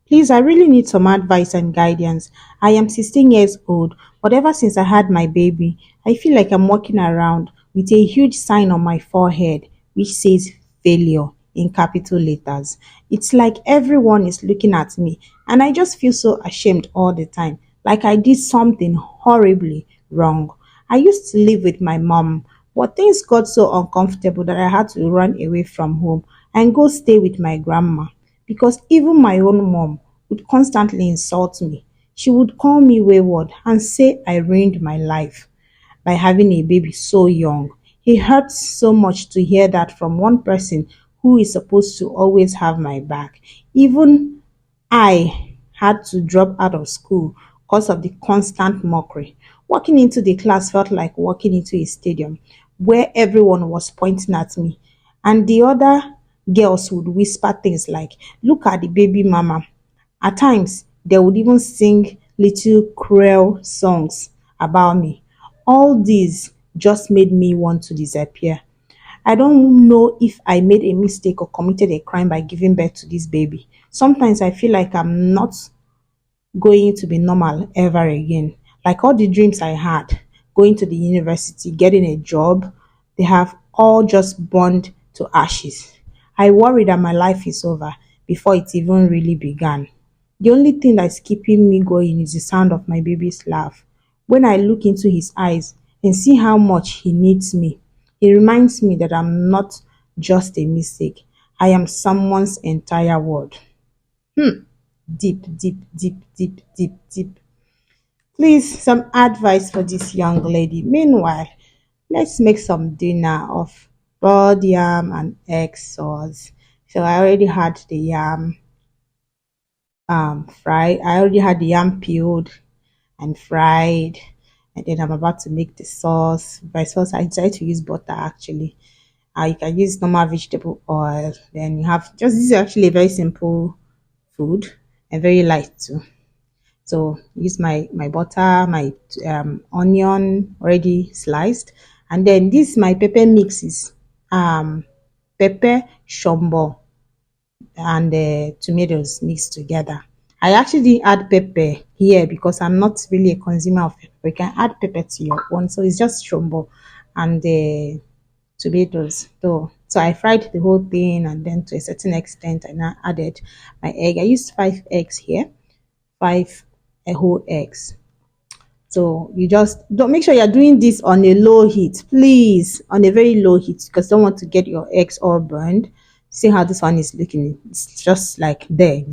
Please, I really need some advice and guidance. I am 16 years old, but ever since I had my baby, I feel like I'm walking around with a huge sign on my forehead which says failure in capital letters. It's like everyone is looking at me, and I just feel so ashamed all the time, like I did something horribly wrong. I used to live with my mom, but things got so uncomfortable that I had to run away from home and go stay with my grandma because even my own mom would constantly insult me. She would call me wayward and say I ruined my life by having a baby so young. It hurts so much to hear that from one person who is supposed to always have my back. Even I had to drop out of school because of the constant mockery. Walking into the class felt like walking into a stadium where everyone was pointing at me, and the other girls would whisper things like, "Look at the baby mama." At times, they would even sing little cruel songs about me. All these just made me want to disappear. I don't know if I made a mistake or committed a crime by giving birth to this baby. Sometimes I feel like I'm not going to be normal ever again. Like all the dreams I had, going to the university, getting a job, they have all just burned to ashes. I worry that my life is over before it even really began. The only thing that's keeping me going is the sound of my baby's laugh. When I look into his eyes and see how much he needs me, it reminds me that I'm not just a mistake. I am someone's entire world. Deep, deep, deep, deep, deep, deep. Please, some advice for this young lady. Meanwhile, let's make some dinner of boiled yam and egg sauce. So I already had the yam fried. I already had the yam peeled and fried. And then I'm about to make the sauce. By sauce, I decided to use butter actually. You can use normal vegetable oil. Then you have just this is actually a very simple food and very light too. So use my butter, my onion already sliced, and then this my pepper mix is pepper, shombo, and tomatoes mixed together. I actually didn't add pepper here because I'm not really a consumer of pepper. You can add pepper to your own, so it's just shombo and tomatoes. So I fried the whole thing, and then to a certain extent, I now added my egg. I used 5 eggs here, five whole eggs. So you just don't make sure you're doing this on a low heat, please, on a very low heat, because don't want to get your eggs all burned. See how this one is looking. It's just like there.